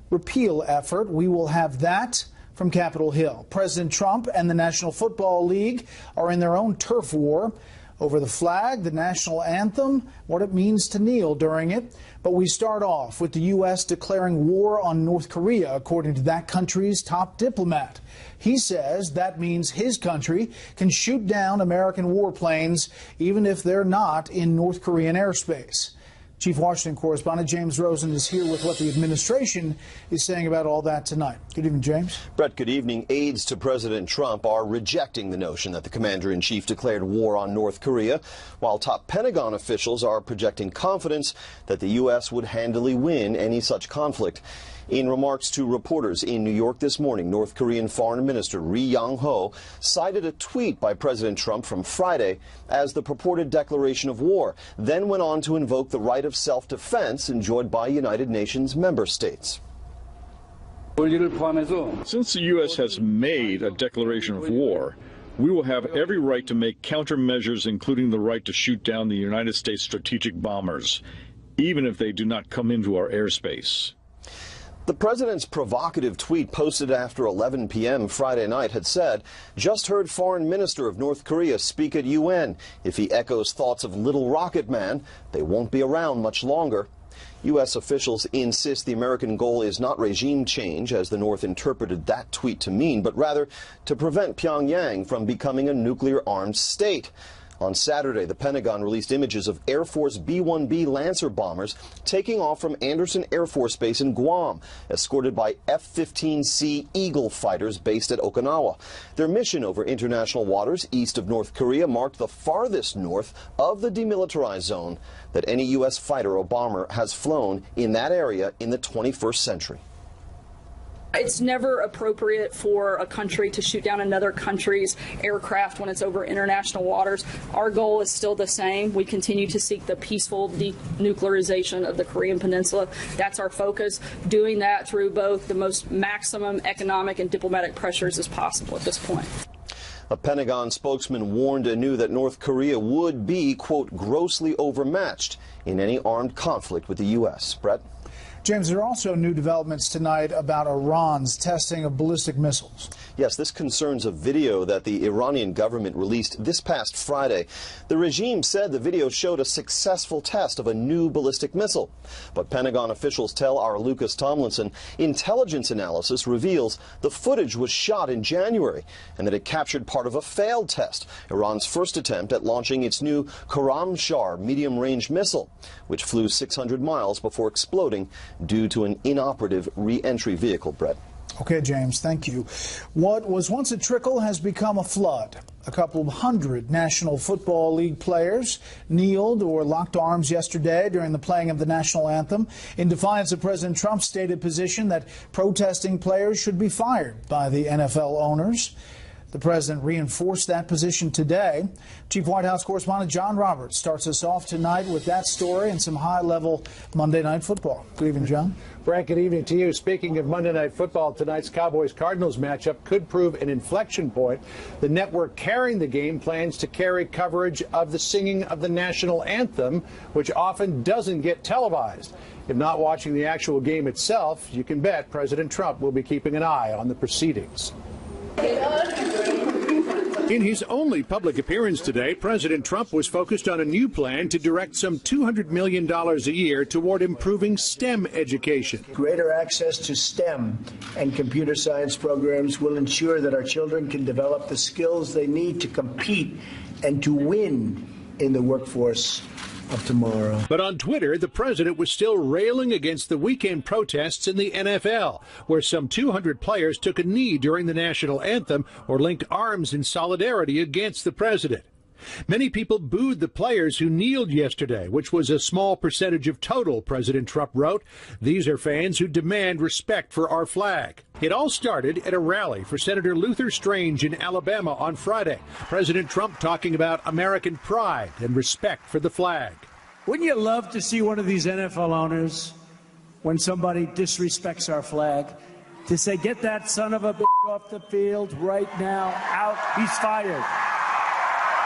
repeal effort. We will have that from Capitol Hill. President Trump and the National Football League are in their own turf war over the flag, the national anthem, what it means to kneel during it. But we start off with the U.S. declaring war on North Korea, according to that country's top diplomat. He says that means his country can shoot down American warplanes even if they're not in North Korean airspace. Chief Washington correspondent James Rosen is here with what the administration is saying about all that tonight. Good evening, James. Brett, good evening. Aides to President Trump are rejecting the notion that the commander-in-chief declared war on North Korea, while top Pentagon officials are projecting confidence that the U.S. would handily win any such conflict. In remarks to reporters in New York this morning, North Korean Foreign Minister Ri Yong-ho cited a tweet by President Trump from Friday as the purported declaration of war, then went on to invoke the right of self-defense enjoyed by United Nations member states. Since the U.S. has made a declaration of war, we will have every right to make countermeasures, including the right to shoot down the United States strategic bombers, even if they do not come into our airspace. The president's provocative tweet posted after 11 p.m. Friday night had said, "Just heard Foreign Minister of North Korea speak at UN. If he echoes thoughts of Little Rocket Man, they won't be around much longer." U.S. officials insist the American goal is not regime change, as the North interpreted that tweet to mean, but rather to prevent Pyongyang from becoming a nuclear-armed state. On Saturday, the Pentagon released images of Air Force B-1B Lancer bombers taking off from Andersen Air Force Base in Guam, escorted by F-15C Eagle fighters based at Okinawa. Their mission over international waters east of North Korea marked the farthest north of the demilitarized zone that any U.S. fighter or bomber has flown in that area in the 21st century. It's never appropriate for a country to shoot down another country's aircraft when it's over international waters. Our goal is still the same. We continue to seek the peaceful denuclearization of the Korean Peninsula. That's our focus, doing that through both the most maximum economic and diplomatic pressures as possible at this point. A Pentagon spokesman warned anew that North Korea would be, quote, grossly overmatched in any armed conflict with the U.S. Brett? James, there are also new developments tonight about Iran's testing of ballistic missiles. Yes, this concerns a video that the Iranian government released this past Friday. The regime said the video showed a successful test of a new ballistic missile. But Pentagon officials tell our Lucas Tomlinson intelligence analysis reveals the footage was shot in January and that it captured part of a failed test, Iran's first attempt at launching its new Khorramshahr medium-range missile, which flew 600 miles before exploding due to an inoperative re-entry vehicle, Brett. Okay, James, thank you. What was once a trickle has become a flood. A couple of hundred National Football League players kneeled or locked arms yesterday during the playing of the national anthem in defiance of President Trump's stated position that protesting players should be fired by the NFL owners. The president reinforced that position today. Chief White House correspondent John Roberts starts us off tonight with that story and some high-level Monday Night Football. Good evening, John. Frank, good evening to you. Speaking of Monday Night Football, tonight's Cowboys-Cardinals matchup could prove an inflection point. The network carrying the game plans to carry coverage of the singing of the national anthem, which often doesn't get televised. If not watching the actual game itself, you can bet President Trump will be keeping an eye on the proceedings. In his only public appearance today, President Trump was focused on a new plan to direct some $200 million a year toward improving STEM education. Greater access to STEM and computer science programs will ensure that our children can develop the skills they need to compete and to win in the workforce of tomorrow. But on Twitter, the president was still railing against the weekend protests in the NFL, where some 200 players took a knee during the national anthem or linked arms in solidarity against the president. Many people booed the players who kneeled yesterday, which was a small percentage of total, President Trump wrote. These are fans who demand respect for our flag. It all started at a rally for Senator Luther Strange in Alabama on Friday. President Trump talking about American pride and respect for the flag. Wouldn't you love to see one of these NFL owners, when somebody disrespects our flag, to say, get that son of a bitch off the field right now, out, he's fired.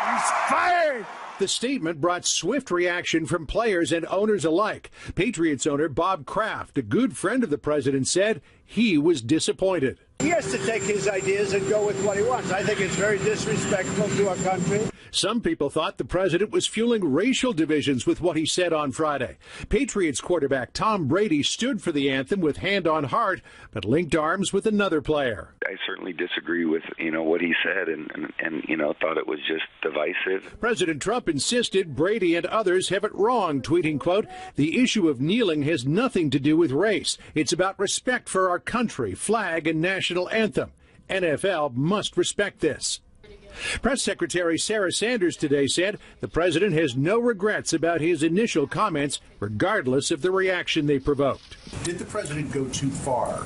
He's fired! The statement brought swift reaction from players and owners alike. Patriots owner Bob Kraft, a good friend of the president, said he was disappointed. He has to take his ideas and go with what he wants. I think it's very disrespectful to our country. Some people thought the president was fueling racial divisions with what he said on Friday. Patriots quarterback Tom Brady stood for the anthem with hand on heart, but linked arms with another player. I certainly disagree with, what he said and thought it was just divisive. President Trump insisted Brady and others have it wrong, tweeting, quote, "The issue of kneeling has nothing to do with race. It's about respect for our country, flag, and national anthem. NFL must respect this." Press Secretary Sarah Sanders today said the president has no regrets about his initial comments, regardless of the reaction they provoked. Did the president go too far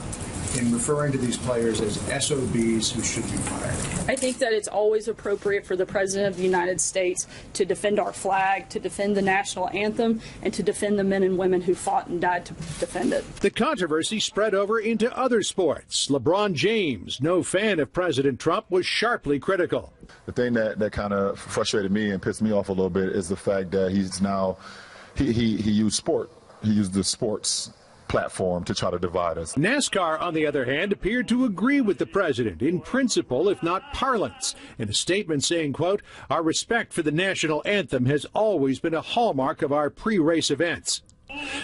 in referring to these players as SOBs who should be fired? I think that it's always appropriate for the President of the United States to defend our flag, to defend the national anthem, and to defend the men and women who fought and died to defend it. The controversy spread over into other sports. LeBron James, no fan of President Trump, was sharply critical. The thing that kind of frustrated me and pissed me off a little bit is the fact that he used the sports platform to try to divide us. NASCAR, on the other hand, appeared to agree with the president in principle, if not parlance, in a statement saying, quote, "Our respect for the national anthem has always been a hallmark of our pre-race events."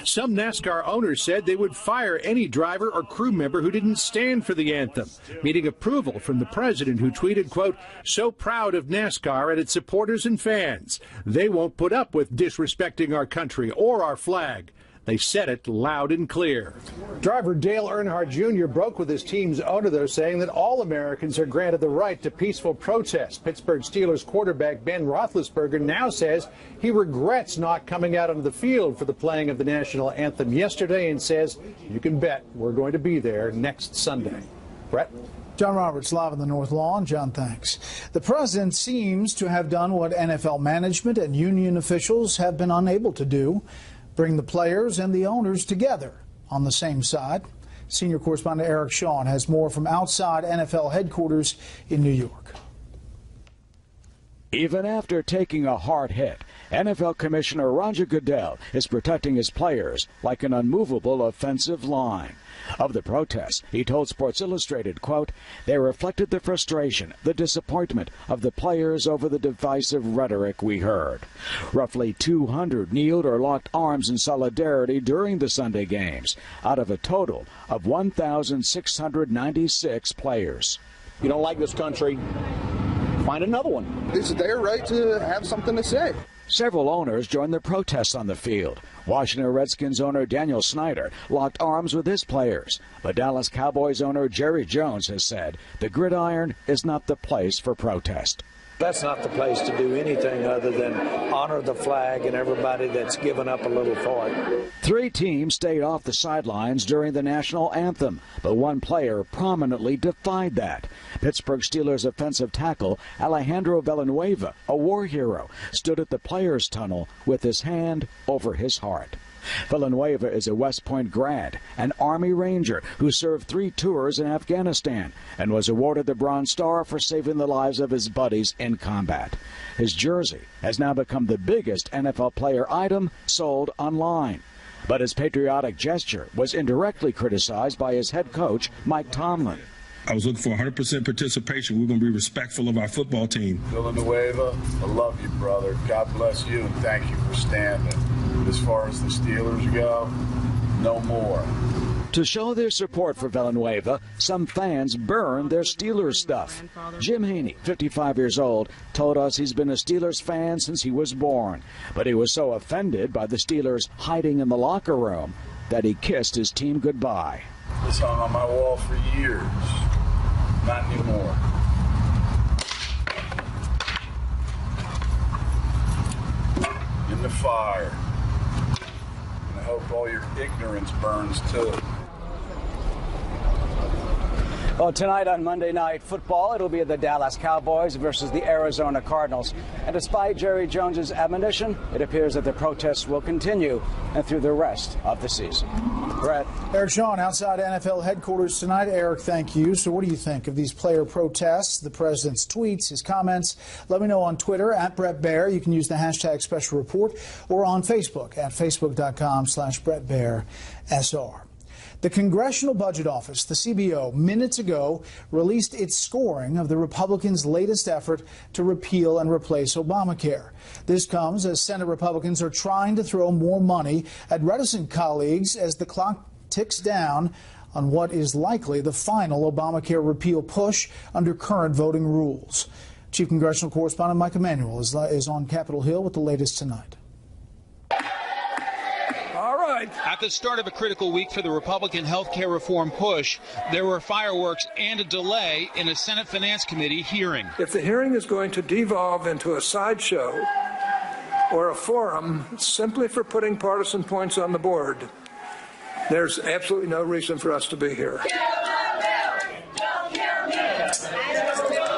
Some NASCAR owners said they would fire any driver or crew member who didn't stand for the anthem, meeting approval from the president, who tweeted, quote, "So proud of NASCAR and its supporters and fans. They won't put up with disrespecting our country or our flag." They said it loud and clear. Driver Dale Earnhardt Jr. broke with his team's owner, though, saying that all Americans are granted the right to peaceful protest. Pittsburgh Steelers quarterback Ben Roethlisberger now says he regrets not coming out onto the field for the playing of the national anthem yesterday, and says, "You can bet we're going to be there next Sunday." Brett? John Roberts live on the North Lawn. John, thanks. The president seems to have done what NFL management and union officials have been unable to do: bring the players and the owners together on the same side. Senior correspondent Eric Shawn has more from outside NFL headquarters in New York. Even after taking a hard hit, NFL Commissioner Roger Goodell is protecting his players like an unmovable offensive line. Of the protests, he told Sports Illustrated, quote, "They reflected the frustration, the disappointment of the players over the divisive rhetoric we heard." Roughly 200 kneeled or locked arms in solidarity during the Sunday games, out of a total of 1,696 players. You don't like this country? Find another one. It's their right to have something to say. Several owners joined the protests on the field. Washington Redskins owner Daniel Snyder locked arms with his players. But Dallas Cowboys owner Jerry Jones has said the gridiron is not the place for protest. That's not the place to do anything other than honor the flag and everybody that's given up a little for it. 3 teams stayed off the sidelines during the national anthem, but one player prominently defied that. Pittsburgh Steelers offensive tackle Alejandro Villanueva, a war hero, stood at the players' tunnel with his hand over his heart. Villanueva is a West Point grad, an Army Ranger who served 3 tours in Afghanistan and was awarded the Bronze Star for saving the lives of his buddies in combat. His jersey has now become the biggest NFL player item sold online. But his patriotic gesture was indirectly criticized by his head coach, Mike Tomlin. I was looking for 100% participation. We're going to be respectful of our football team. Villanueva, I love you, brother. God bless you, and thank you for standing. As far as the Steelers go, no more. To show their support for Villanueva, some fans burned their Steelers stuff. Jim Haney, 55 years old, told us he's been a Steelers fan since he was born, but he was so offended by the Steelers hiding in the locker room that he kissed his team goodbye. This hung on my wall for years. Not anymore. In the fire. And I hope all your ignorance burns too. Well, tonight on Monday Night Football, it'll be the Dallas Cowboys versus the Arizona Cardinals. And despite Jerry Jones's admonition, it appears that the protests will continue and through the rest of the season. Brett. Eric Shawn outside NFL headquarters tonight. Eric, thank you. So what do you think of these player protests, the president's tweets, his comments? Let me know on Twitter at Bret Baier. You can use the hashtag special report, or on Facebook at facebook.com/Bret Baier SR. The Congressional Budget Office, the CBO, minutes ago released its scoring of the Republicans' latest effort to repeal and replace Obamacare. This comes as Senate Republicans are trying to throw more money at reticent colleagues as the clock ticks down on what is likely the final Obamacare repeal push under current voting rules. Chief Congressional Correspondent Mike Emanuel is on Capitol Hill with the latest tonight. At the start of a critical week for the Republican health care reform push, there were fireworks and a delay in a Senate Finance Committee hearing. If the hearing is going to devolve into a sideshow or a forum simply for putting partisan points on the board, there's absolutely no reason for us to be here.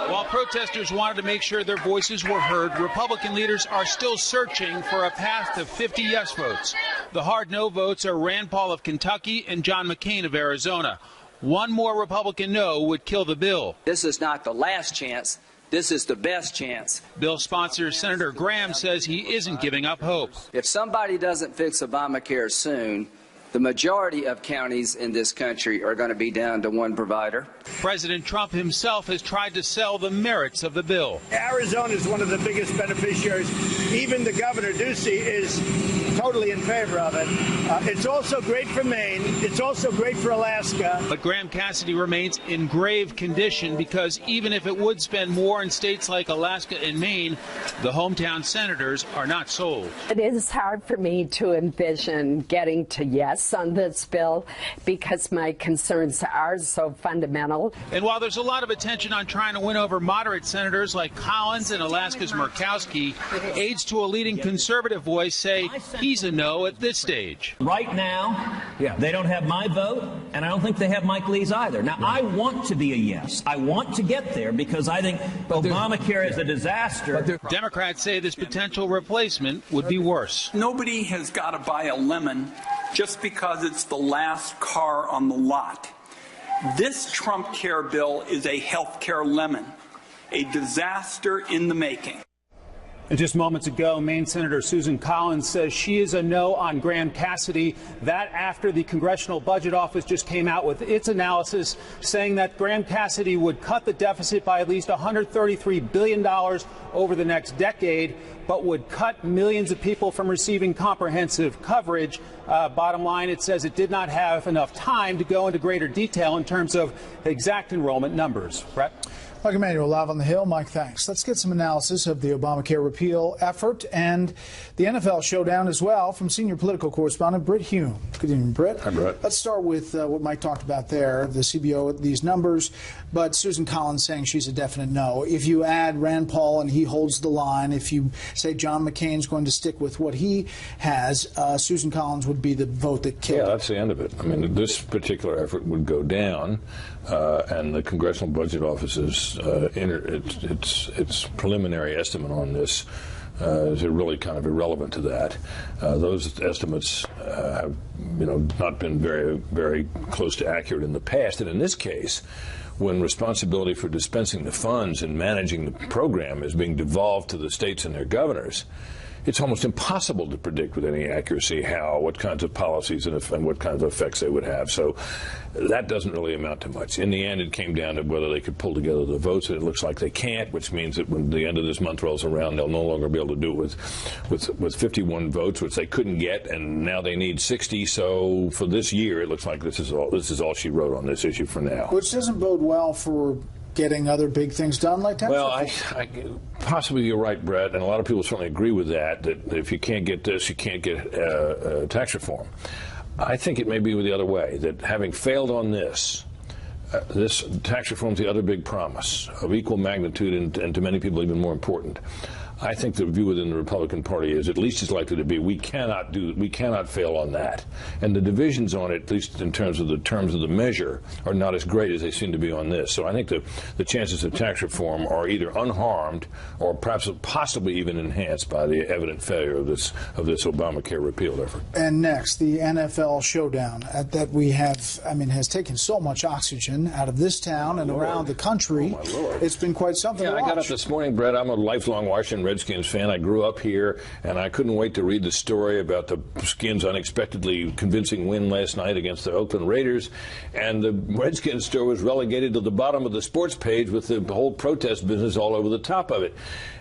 While protesters wanted to make sure their voices were heard, Republican leaders are still searching for a path to 50 yes votes. The hard no votes are Rand Paul of Kentucky and John McCain of Arizona. One more Republican no would kill the bill. This is not the last chance. This is the best chance. Bill sponsor Senator Graham says he isn't giving up hope. If somebody doesn't fix Obamacare soon, the majority of counties in this country are going to be down to one provider. President Trump himself has tried to sell the merits of the bill. Arizona is one of the biggest beneficiaries. Even the governor, Ducey, is totally in favor of it. It's also great for Maine. It's also great for Alaska. But Graham Cassidy remains in grave condition because even if it would spend more in states like Alaska and Maine, the hometown senators are not sold. It is hard for me to envision getting to yes on this bill because my concerns are so fundamental. And while there's a lot of attention on trying to win over moderate senators like Collins and Alaska's Murkowski, aides to a leading conservative voice say he's a no at this stage. Right now, they don't have my vote, and I don't think they have Mike Lee's either. Now, I want to be a yes. I want to get there because I think Obamacare is a disaster. Democrats say this potential replacement would be worse. Nobody has got to buy a lemon just because it's the last car on the lot. This Trump care bill is a health care lemon, a disaster in the making. And just moments ago, Maine Senator Susan Collins says she is a no on Graham Cassidy. That after the Congressional Budget Office just came out with its analysis saying that Graham Cassidy would cut the deficit by at least $133 billion over the next decade, but would cut millions of people from receiving comprehensive coverage. Bottom line, it says it did not have enough time to go into greater detail in terms of exact enrollment numbers. Brett? Mike Emanuel live on the Hill. Mike, thanks. Let's get some analysis of the Obamacare repeal effort and the NFL showdown as well from senior political correspondent Bret Hume. Good evening, Bret. Hi, Bret. Let's start with what Mike talked about there, the CBO, these numbers, but Susan Collins saying she's a definite no. If you add Rand Paul and he holds the line, if you say John McCain's going to stick with what he has, Susan Collins would be the vote that killed. Yeah, that's the end of it. I mean, this particular effort would go down, and the Congressional Budget Office's its preliminary estimate on this is really kind of irrelevant to that. Those estimates have, not been very, very close to accurate in the past, and in this case, when responsibility for dispensing the funds and managing the program is being devolved to the states and their governors, it's almost impossible to predict with any accuracy what kinds of policies and what kinds of effects they would have. So that doesn't really amount to much. In the end, it came down to whether they could pull together the votes, and it looks like they can't, which means that when the end of this month rolls around, they'll no longer be able to do it with 51 votes, which they couldn't get, and now they need 60. So for this year, it looks like this is all she wrote on this issue for now. Which doesn't bode well for getting other big things done like tax reform? Possibly you're right, Brett, and a lot of people certainly agree with that if you can't get this, you can't get tax reform. I think it may be the other way, that having failed on this tax reform is the other big promise of equal magnitude and to many people even more important. I think the view within the Republican Party is at least as likely to be we cannot fail on that. And the divisions on it, at least in terms of the measure, are not as great as they seem to be on this. So I think the chances of tax reform are either unharmed or perhaps possibly even enhanced by the evident failure of this Obamacare repeal effort. And next, the NFL showdown that we have, has taken so much oxygen out of this town and around the country. It's been quite something to watch. I got up this morning, Brett. I'm a lifelong Washington Redskins fan. I grew up here, and I couldn't wait to read the story about the Skins' unexpectedly convincing win last night against the Oakland Raiders. And the Redskins story was relegated to the bottom of the sports page with the whole protest business all over the top of it.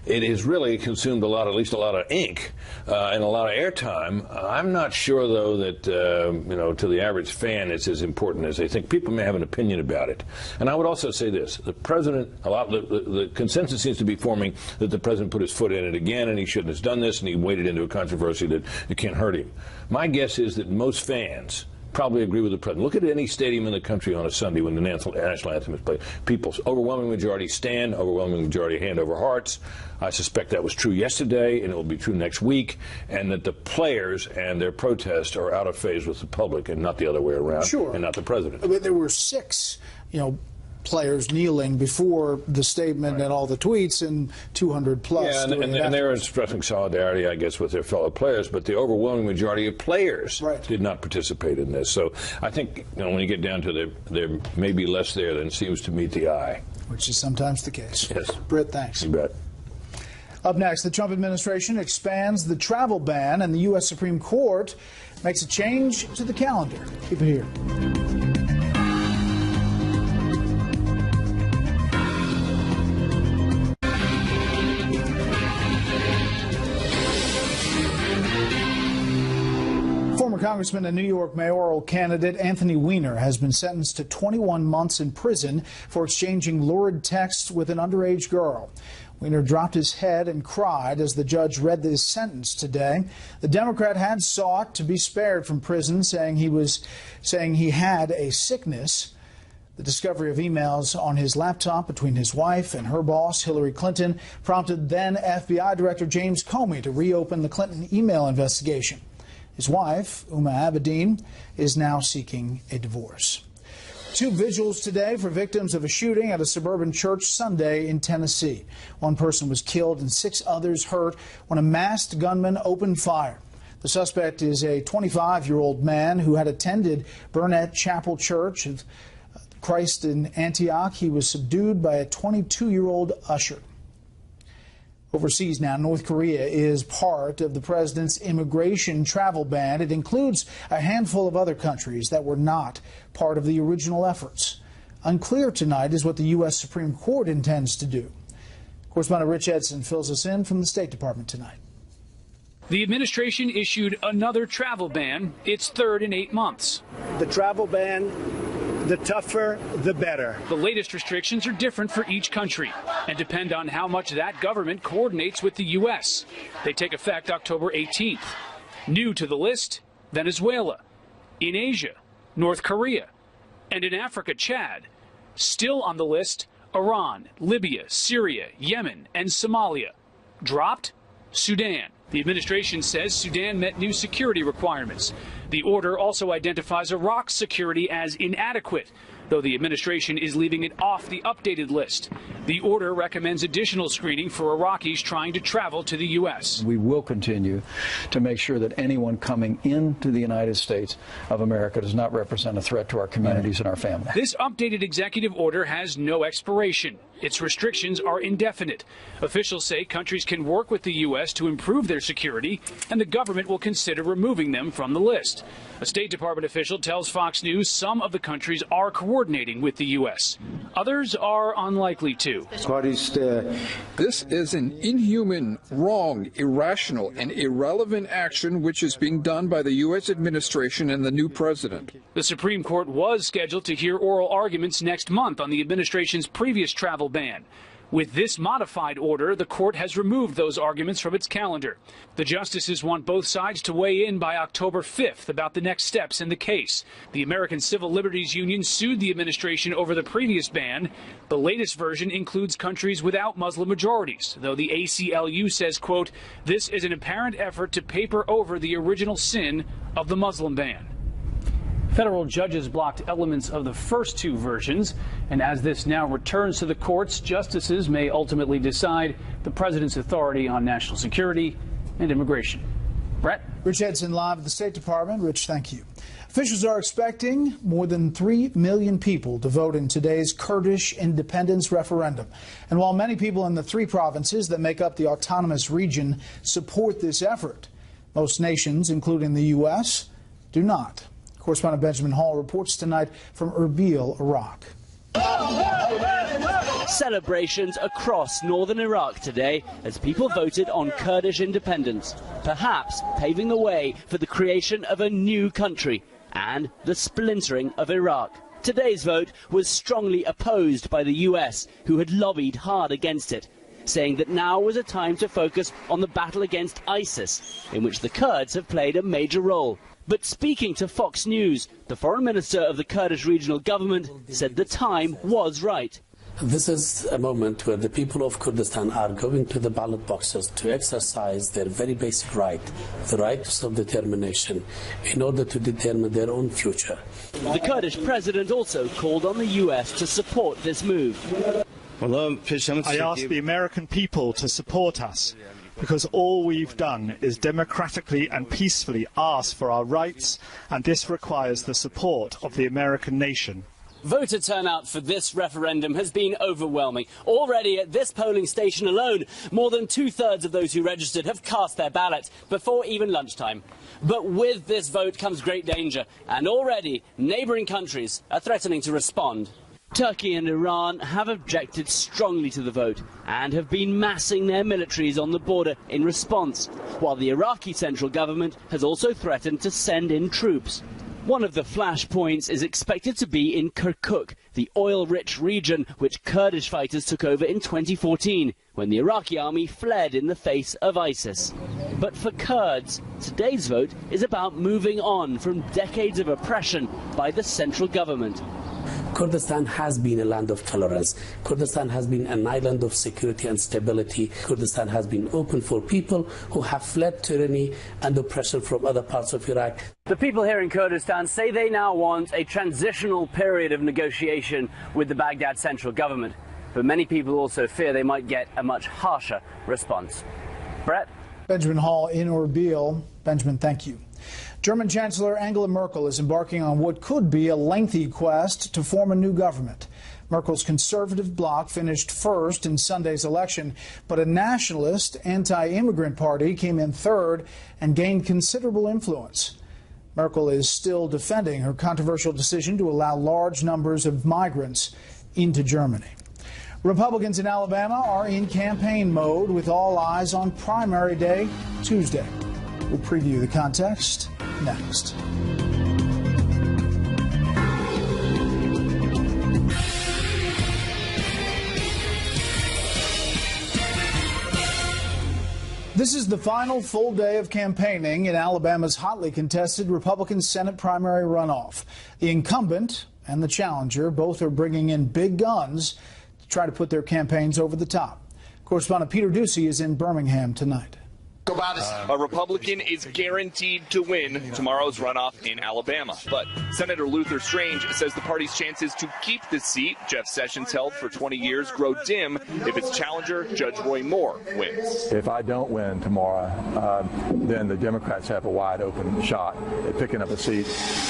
It has really consumed at least a lot of ink and a lot of airtime. I'm not sure, though, that to the average fan it's as important as they think. People may have an opinion about it. And I would also say this: the president, the consensus seems to be forming that the president put his foot in it again, and he shouldn't have done this, and he waded into a controversy that it can't hurt him. My guess is that most fans probably agree with the president. Look at any stadium in the country on a Sunday when the national anthem is played. People's overwhelming majority stand, overwhelming majority hand over hearts. I suspect that was true yesterday, and it will be true next week, and that the players and their protest are out of phase with the public and not the other way around, sure, and not the president. But there were 6, players kneeling before the statement and all the tweets, and 200 plus. Yeah, and they're expressing solidarity, I guess, with their fellow players, but the overwhelming majority of players did not participate in this. So I think when you get down to there may be less there than seems to meet the eye. Which is sometimes the case. Yes. Britt, thanks. You bet. Up next, the Trump administration expands the travel ban, and the U.S. Supreme Court makes a change to the calendar. Keep it here. Former Congressman and New York mayoral candidate Anthony Weiner has been sentenced to 21 months in prison for exchanging lurid texts with an underage girl. Weiner dropped his head and cried as the judge read his sentence today. The Democrat had sought to be spared from prison, saying he had a sickness. The discovery of emails on his laptop between his wife and her boss, Hillary Clinton, prompted then FBI Director James Comey to reopen the Clinton email investigation. His wife, Uma Abedin, is now seeking a divorce. 2 vigils today for victims of a shooting at a suburban church Sunday in Tennessee. 1 person was killed and 6 others hurt when a masked gunman opened fire. The suspect is a 25-year-old man who had attended Burnett Chapel Church of Christ in Antioch. He was subdued by a 22-year-old usher. Overseas now, North Korea is part of the president's immigration travel ban. It includes a handful of other countries that were not part of the original efforts. Unclear tonight is what the U.S. Supreme Court intends to do. Correspondent Rich Edson fills us in from the State Department tonight. The administration issued another travel ban, its 3rd in 8 months. The travel ban, the tougher, the better. The latest restrictions are different for each country and depend on how much that government coordinates with the U.S. They take effect October 18th. New to the list, Venezuela. In Asia, North Korea. And in Africa, Chad. Still on the list, Iran, Libya, Syria, Yemen, and Somalia. Dropped, Sudan. The administration says Sudan met new security requirements. The order also identifies Iraq's security as inadequate, though the administration is leaving it off the updated list. The order recommends additional screening for Iraqis trying to travel to the U.S. We will continue to make sure that anyone coming into the United States of America does not represent a threat to our communities and our families. This updated executive order has no expiration. Its restrictions are indefinite. Officials say countries can work with the U.S. to improve their security, and the government will consider removing them from the list. A State Department official tells Fox News some of the countries are coordinating with the U.S. Others are unlikely to. This is an inhuman, wrong, irrational, and irrelevant action which is being done by the U.S. administration and the new president. The Supreme Court was scheduled to hear oral arguments next month on the administration's previous travel ban. With this modified order, the court has removed those arguments from its calendar. The justices want both sides to weigh in by October 5th about the next steps in the case. The American Civil Liberties Union sued the administration over the previous ban. The latest version includes countries without Muslim majorities, though the ACLU says, quote, this is an apparent effort to paper over the original sin of the Muslim ban. Federal judges blocked elements of the first two versions, and as this now returns to the courts, justices may ultimately decide the president's authority on national security and immigration. Brett? Rich Edson live at the State Department. Rich, thank you. Officials are expecting more than 3 million people to vote in today's Kurdish independence referendum. And while many people in the 3 provinces that make up the autonomous region support this effort, most nations, including the U.S., do not. Correspondent Benjamin Hall reports tonight from Erbil, Iraq. Celebrations across northern Iraq today as people voted on Kurdish independence, perhaps paving the way for the creation of a new country and the splintering of Iraq. Today's vote was strongly opposed by the US, who had lobbied hard against it, saying that now was a time to focus on the battle against ISIS, in which the Kurds have played a major role. But speaking to Fox News, the foreign minister of the Kurdish regional government said the time was right. This is a moment where the people of Kurdistan are going to the ballot boxes to exercise their very basic right, the right of self-determination, in order to determine their own future. The Kurdish president also called on the US to support this move. I ask the American people to support us, because all we've done is democratically and peacefully ask for our rights, and this requires the support of the American nation. Voter turnout for this referendum has been overwhelming. Already at this polling station alone, more than 2/3 of those who registered have cast their ballots before even lunchtime. But with this vote comes great danger, and already neighbouring countries are threatening to respond. Turkey and Iran have objected strongly to the vote and have been massing their militaries on the border in response, while the Iraqi central government has also threatened to send in troops. One of the flashpoints is expected to be in Kirkuk, the oil-rich region which Kurdish fighters took over in 2014, when the Iraqi army fled in the face of ISIS. But for Kurds, today's vote is about moving on from decades of oppression by the central government. Kurdistan has been a land of tolerance. Kurdistan has been an island of security and stability. Kurdistan has been open for people who have fled tyranny and oppression from other parts of Iraq. The people here in Kurdistan say they now want a transitional period of negotiation with the Baghdad central government. But many people also fear they might get a much harsher response. Brett? Benjamin Hall in Erbil. Benjamin, thank you. German Chancellor Angela Merkel is embarking on what could be a lengthy quest to form a new government. Merkel's conservative bloc finished first in Sunday's election, but a nationalist anti-immigrant party came in third and gained considerable influence. Merkel is still defending her controversial decision to allow large numbers of migrants into Germany. Republicans in Alabama are in campaign mode with all eyes on primary day Tuesday. We'll preview the context next. This is the final full day of campaigning in Alabama's hotly contested Republican Senate primary runoff. The incumbent and the challenger both are bringing in big guns to try to put their campaigns over the top. Correspondent Peter Ducey is in Birmingham tonight. A Republican is guaranteed to win tomorrow's runoff in Alabama. But Senator Luther Strange says the party's chances to keep the seat Jeff Sessions held for 20 years grow dim if its challenger, Judge Roy Moore, wins. If I don't win tomorrow, then the Democrats have a wide open shot at picking up a seat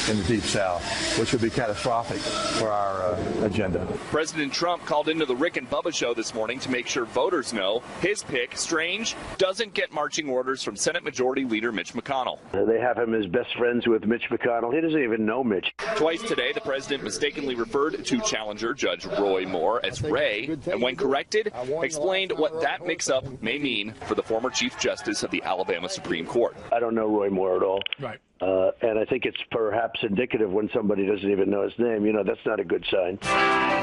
in the Deep South, which would be catastrophic for our agenda. President Trump called into the Rick and Bubba show this morning to make sure voters know his pick, Strange, doesn't get marching orders from Senate Majority Leader Mitch McConnell. They have him as best friends with Mitch McConnell. He doesn't even know Mitch. Twice today, the president mistakenly referred to challenger Judge Roy Moore as Ray, and when corrected, explained what that mix-up may mean for the former Chief Justice of the Alabama Supreme Court. I don't know Roy Moore at all. Right. And I think it's perhaps indicative when somebody doesn't even know his name. You know, that's not a good sign.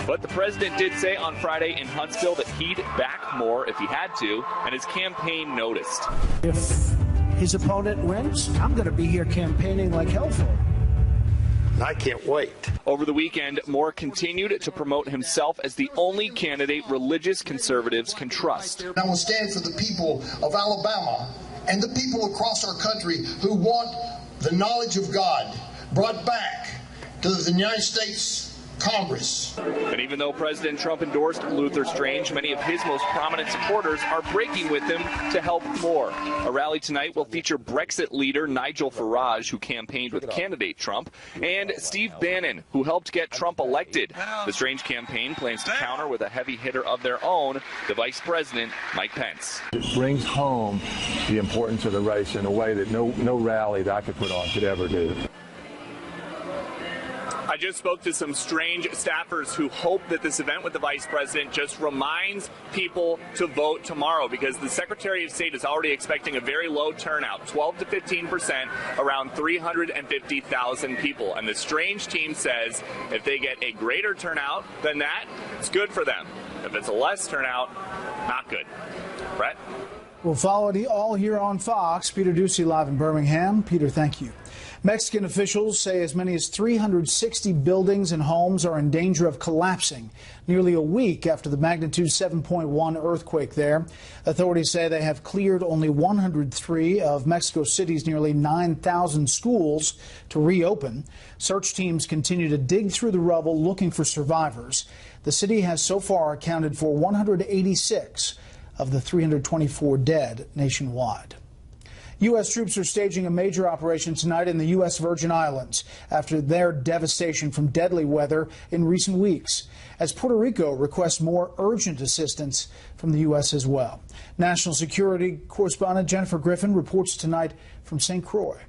But the president did say on Friday in Huntsville that he'd back Moore if he had to, and his campaign noticed. If his opponent wins, I'm going to be here campaigning like hell for him. I can't wait. Over the weekend, Moore continued to promote himself as the only candidate religious conservatives can trust. I will stand for the people of Alabama and the people across our country who want the knowledge of God brought back to the United States Congress. And even though President Trump endorsed Luther Strange, many of his most prominent supporters are breaking with him to help Moore. A rally tonight will feature Brexit leader Nigel Farage, who campaigned with candidate Trump, and Steve Bannon, who helped get Trump elected. The Strange campaign plans to counter with a heavy hitter of their own, the Vice President, Mike Pence. It brings home the importance of the race in a way that no rally that I could put on could ever do. I just spoke to some Strange staffers who hope that this event with the vice president just reminds people to vote tomorrow, because the Secretary of State is already expecting a very low turnout, 12 to 15%, around 350,000 people. And the Strange team says if they get a greater turnout than that, it's good for them. If it's a less turnout, not good. Brett? We'll follow it all here on Fox. Peter Ducey live in Birmingham. Peter, thank you. Mexican officials say as many as 360 buildings and homes are in danger of collapsing nearly a week after the magnitude 7.1 earthquake there. Authorities say they have cleared only 103 of Mexico City's nearly 9,000 schools to reopen. Search teams continue to dig through the rubble looking for survivors. The city has so far accounted for 186 of the 324 dead nationwide. U.S. troops are staging a major operation tonight in the U.S. Virgin Islands after their devastation from deadly weather in recent weeks, as Puerto Rico requests more urgent assistance from the U.S. as well. National security correspondent Jennifer Griffin reports tonight from St. Croix.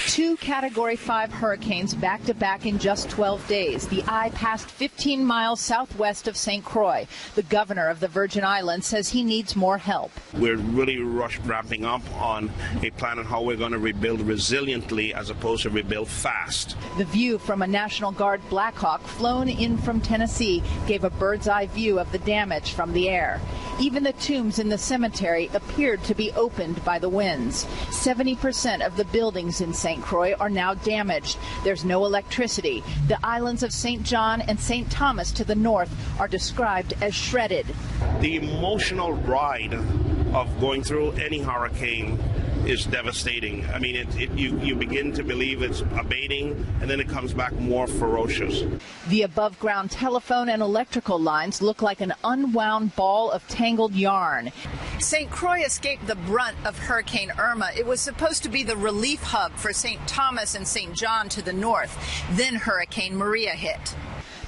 Two Category 5 hurricanes back-to-back in just 12 days. The eye passed 15 miles southwest of St. Croix. The governor of the Virgin Islands says he needs more help. We're really ramping up on a plan on how we're going to rebuild resiliently as opposed to rebuild fast. The view from a National Guard Black Hawk flown in from Tennessee gave a bird's-eye view of the damage from the air. Even the tombs in the cemetery appeared to be opened by the winds. 70% of the buildings in St. Croix are now damaged. There's no electricity. The islands of St. John and St. Thomas to the north are described as shredded. The emotional ride of going through any hurricane is devastating. I mean, you begin to believe it's abating, and then it comes back more ferocious. The above-ground telephone and electrical lines look like an unwound ball of tangled yarn. St. Croix escaped the brunt of Hurricane Irma. It was supposed to be the relief hub for St. Thomas and St. John to the north. Then Hurricane Maria hit.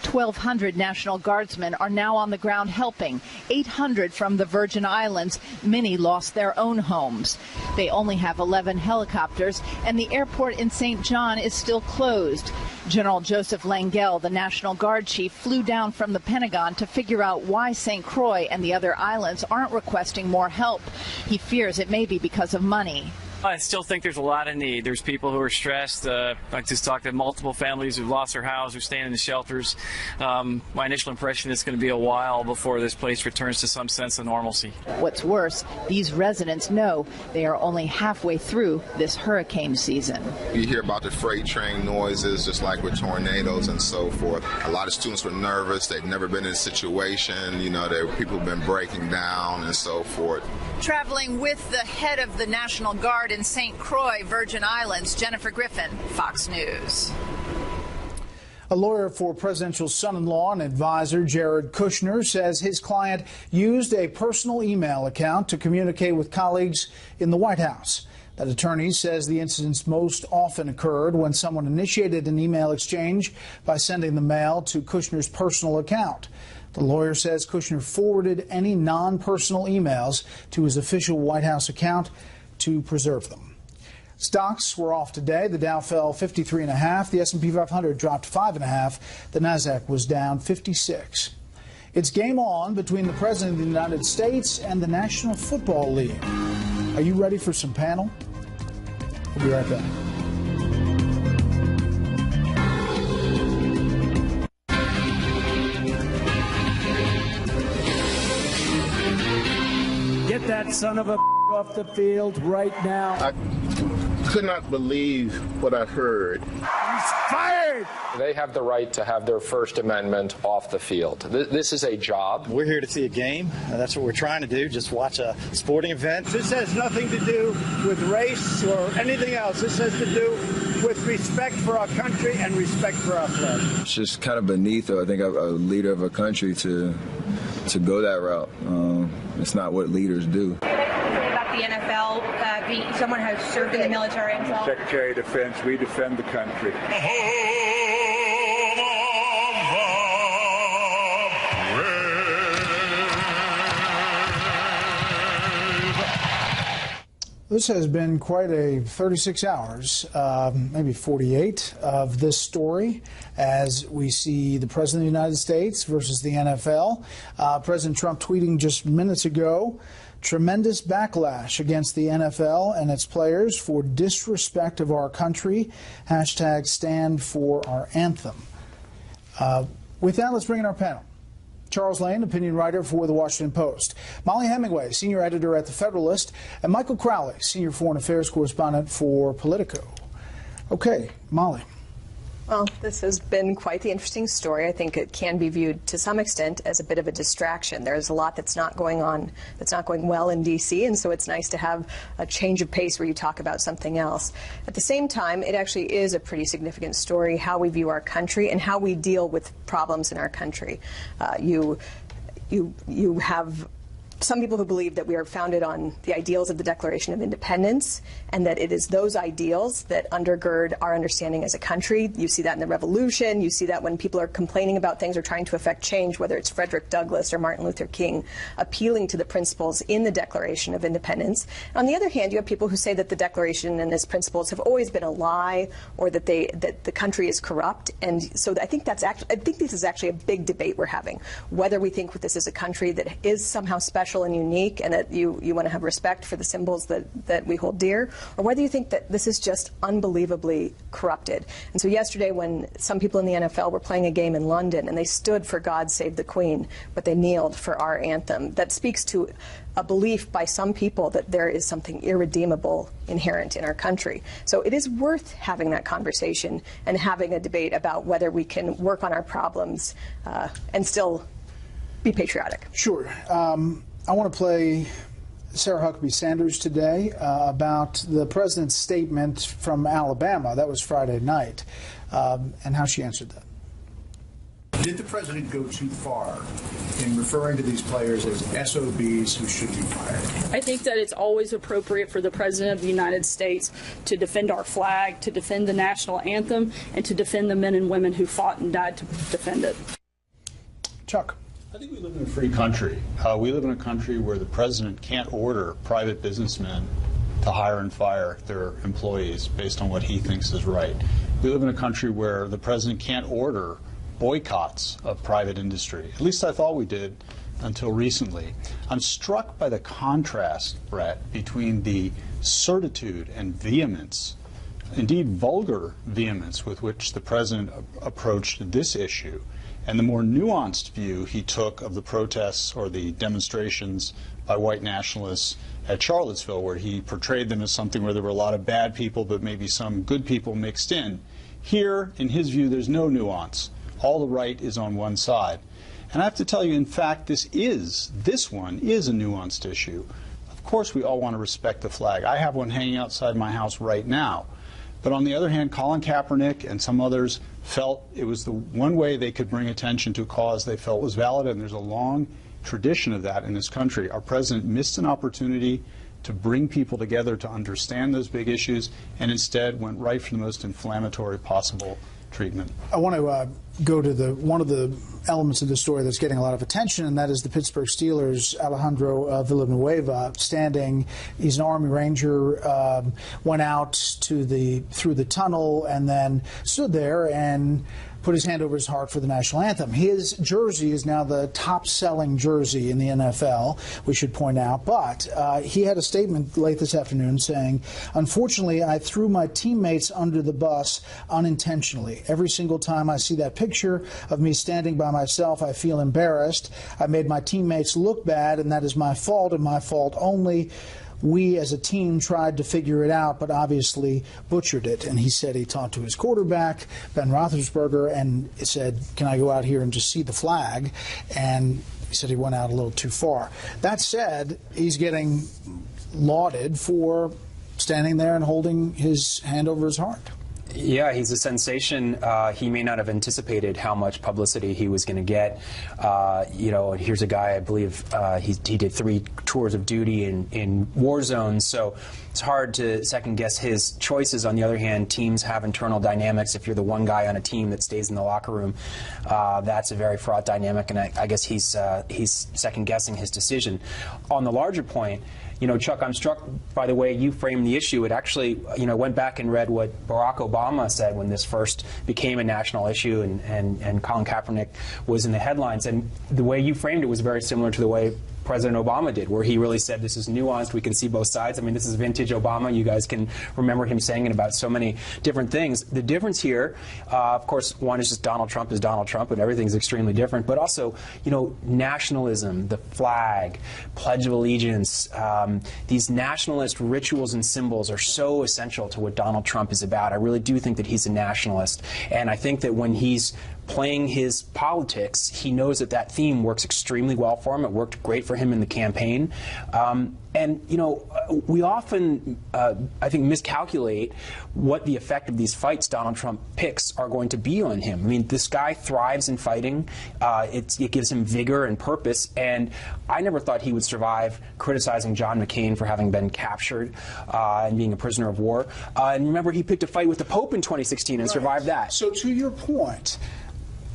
1,200 National Guardsmen are now on the ground helping. 800 from the Virgin Islands. Many lost their own homes. They only have 11 helicopters, and the airport in St. John is still closed. General Joseph Langell, the National Guard chief, flew down from the Pentagon to figure out why St. Croix and the other islands aren't requesting more help. He fears it may be because of money. I still think there's a lot of need. There's people who are stressed. I just talked to multiple families who've lost their house, who are staying in the shelters. My initial impression is it's going to be a while before this place returns to some sense of normalcy. What's worse, these residents know they are only halfway through this hurricane season. You hear about the freight train noises, just like with tornadoes and so forth. A lot of students were nervous. They've never been in a situation, people have been breaking down and so forth. Traveling with the head of the National Guard in St. Croix, Virgin Islands, Jennifer Griffin, Fox News. A lawyer for presidential son-in-law and advisor Jared Kushner says his client used a personal email account to communicate with colleagues in the White House. That attorney says the incidents most often occurred when someone initiated an email exchange by sending the mail to Kushner's personal account. The lawyer says Kushner forwarded any non-personal emails to his official White House account to preserve them. Stocks were off today. The Dow fell 53.5. The S&P 500 dropped 5.5. The Nasdaq was down 56. It's game on between the President of the United States and the National Football League. Are you ready for some panel? We'll be right back. that son of a off the field right now. I could not believe what I heard. He's fired! They have the right to have their First Amendment off the field. This is a job. We're here to see a game. That's what we're trying to do, just watch a sporting event. This has nothing to do with race or anything else. This has to do with respect for our country and respect for our flag. It's just kind of beneath, I think, a leader of a country to go that route. It's not what leaders do. The NFL, someone has served in the military himself. Secretary of Defense, we defend the country. This has been quite a 36 hours, maybe 48, of this story as we see the President of the United States versus the NFL. President Trump tweeting just minutes ago, tremendous backlash against the NFL and its players for disrespect of our country. Hashtag stand for our anthem. With that, let's bring in our panel. Charles Lane, opinion writer for The Washington Post. Molly Hemingway, senior editor at The Federalist. And Michael Crowley, senior foreign affairs correspondent for Politico. Okay, Molly. Well, this has been quite the interesting story. I think it can be viewed to some extent as a bit of a distraction. There's a lot that's not going on, that's not going well in D.C., and so it's nice to have a change of pace where you talk about something else. At the same time, it actually is a pretty significant story, how we view our country and how we deal with problems in our country. You have some people who believe that we are founded on the ideals of the Declaration of Independence and that it is those ideals that undergird our understanding as a country. You see that in the Revolution. You see that when people are complaining about things or trying to affect change, whether it's Frederick Douglass or Martin Luther King, appealing to the principles in the Declaration of Independence. On the other hand, you have people who say that the Declaration and its principles have always been a lie or that the country is corrupt. And so I think this is actually a big debate we're having, whether we think this is a country that is somehow special and unique and that you want to have respect for the symbols that we hold dear, or whether you think that this is just unbelievably corrupted. And so yesterday when some people in the NFL were playing a game in London and they stood for God Save the Queen, but they kneeled for our anthem, that speaks to a belief by some people that there is something irredeemable inherent in our country. So it is worth having that conversation and having a debate about whether we can work on our problems and still be patriotic. Sure. I want to play Sarah Huckabee Sanders today about the president's statement from Alabama. That was Friday night, and how she answered that. Did the president go too far in referring to these players as SOBs who should be fired? I think that it's always appropriate for the president of the United States to defend our flag, to defend the national anthem, and to defend the men and women who fought and died to defend it. Chuck. I think we live in a free country. We live in a country where the president can't order private businessmen to hire and fire their employees based on what he thinks is right. We live in a country where the president can't order boycotts of private industry. At least I thought we did until recently. I'm struck by the contrast, Brett, between the certitude and vehemence, indeed vulgar vehemence, with which the president approached this issue and the more nuanced view he took of the protests or the demonstrations by white nationalists at Charlottesville, where he portrayed them as something where there were a lot of bad people but maybe some good people mixed in. Here, in his view, there's no nuance. All the right is on one side. And I have to tell you, in fact, this one is a nuanced issue. Of course we all want to respect the flag. I have one hanging outside my house right now. But on the other hand, Colin Kaepernick and some others felt it was the one way they could bring attention to a cause they felt was valid, and there's a long tradition of that in this country. Our president missed an opportunity to bring people together to understand those big issues, and instead went right for the most inflammatory possible treatment. I want to go to one of the elements of the story that's getting a lot of attention, and that is the Pittsburgh Steelers' Alejandro Villanueva standing. He's an Army Ranger, went out through the tunnel and then stood there and put his hand over his heart for the national anthem. His jersey is now the top-selling jersey in the NFL, we should point out. But he had a statement late this afternoon saying, "Unfortunately, I threw my teammates under the bus unintentionally. Every single time I see that picture of me standing by myself, I feel embarrassed. I made my teammates look bad, and that is my fault and my fault only. We as a team tried to figure it out, but obviously butchered it." And he said he talked to his quarterback, Ben Roethlisberger, and said, "Can I go out here and just see the flag?" And he said he went out a little too far. That said, he's getting lauded for standing there and holding his hand over his heart. Yeah, he's a sensation. He may not have anticipated how much publicity he was going to get. You know, here's a guy, I believe he did 3 tours of duty in war zones, so it's hard to second guess his choices. On the other hand, teams have internal dynamics. If you're the one guy on a team that stays in the locker room, that's a very fraught dynamic, and I guess he's second guessing his decision. On the larger point, you know, Chuck, I'm struck by the way you framed the issue. It actually, you know, went back and read what Barack Obama said when this first became a national issue, and Colin Kaepernick was in the headlines. And the way you framed it was very similar to the way President Obama did, where he really said this is nuanced, we can see both sides. I mean, this is vintage Obama. You guys can remember him saying it about so many different things. The difference here, of course, one is just Donald Trump is Donald Trump, and everything's extremely different. But also, you know, nationalism, the flag, Pledge of Allegiance, these nationalist rituals and symbols are so essential to what Donald Trump is about. I really do think that he's a nationalist, and I think that when he's playing his politics, he knows that that theme works extremely well for him. It worked great for him in the campaign. And, you know, we often, I think, miscalculate what the effect of these fights Donald Trump picks are going to be on him. I mean, this guy thrives in fighting. It gives him vigor and purpose. And I never thought he would survive criticizing John McCain for having been captured and being a prisoner of war. And remember, he picked a fight with the Pope in 2016 and survived that. So to your point,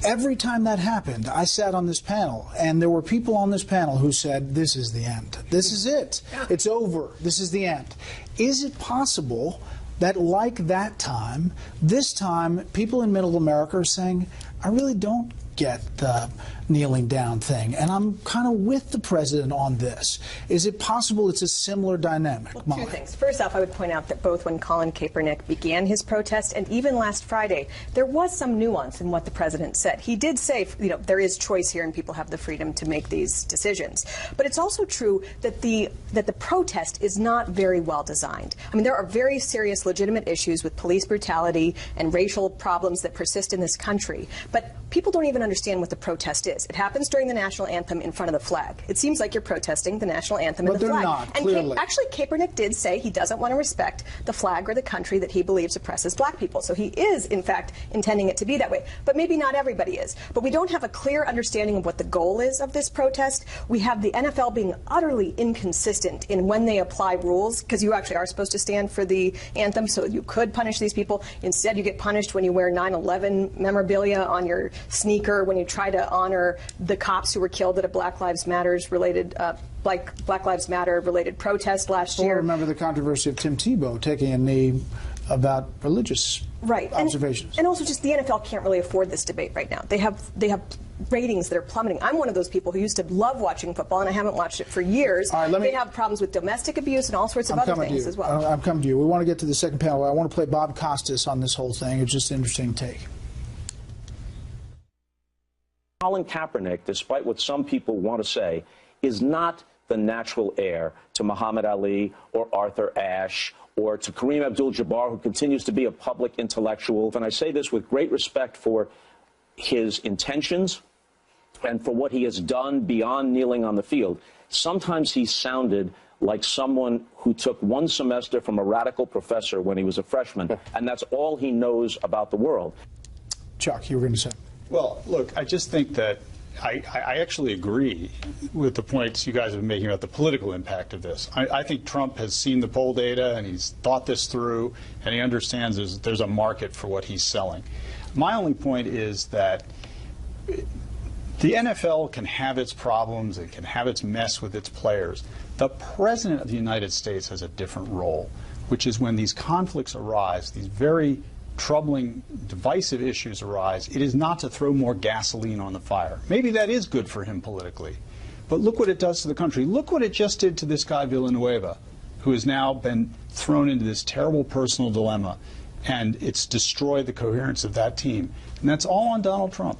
every time that happened, I sat on this panel, and there were people on this panel who said, this is the end. This is it. It's over. This is the end. Is it possible that, like that time, this time, people in Middle America are saying, I really don't get the kneeling down thing, and I'm kind of with the president on this. Is it possible it's a similar dynamic? Well, 2 things. First off, I would point out that both when Colin Kaepernick began his protest and even last Friday, there was some nuance in what the president said. He did say, you know, there is choice here and people have the freedom to make these decisions. But it's also true that the protest is not very well designed. I mean, there are very serious legitimate issues with police brutality and racial problems that persist in this country. But people don't even understand what the protest is. It happens during the national anthem in front of the flag. It seems like you're protesting the national anthem and the flag. Not, and actually, Kaepernick did say he doesn't want to respect the flag or the country that he believes oppresses black people. So he is, in fact, intending it to be that way. But maybe not everybody is. But we don't have a clear understanding of what the goal is of this protest. We have the NFL being utterly inconsistent in when they apply rules, because you actually are supposed to stand for the anthem, so you could punish these people. Instead, you get punished when you wear 9/11 memorabilia on your sneaker, when you try to honor the cops who were killed at a Black Lives Matter related protest last year. Remember the controversy of Tim Tebow taking a knee about religious observations. And also just the NFL can't really afford this debate right now. They have ratings that are plummeting. I'm one of those people who used to love watching football, and I haven't watched it for years. They have problems with domestic abuse and all sorts of other things as well. I'm coming to you. We want to get to the second panel. I want to play Bob Costas on this whole thing. It's just an interesting take. Colin Kaepernick, despite what some people want to say, is not the natural heir to Muhammad Ali or Arthur Ashe or to Kareem Abdul-Jabbar, who continues to be a public intellectual. And I say this with great respect for his intentions and for what he has done beyond kneeling on the field. Sometimes he sounded like someone who took 1 semester from a radical professor when he was a freshman, and that's all he knows about the world. Chuck, you were going to say. Well, look, I just think that I actually agree with the points you guys have been making about the political impact of this. I think Trump has seen the poll data and he's thought this through, and he understands there's a market for what he's selling. My only point is that the NFL can have its problems, it can have its mess with its players. The President of the United States has a different role, which is when these conflicts arise, these very troubling, divisive issues arise, it is not to throw more gasoline on the fire. Maybe that is good for him politically. But look what it does to the country. Look what it just did to this guy Villanueva, who has now been thrown into this terrible personal dilemma, and it's destroyed the coherence of that team. And that's all on Donald Trump.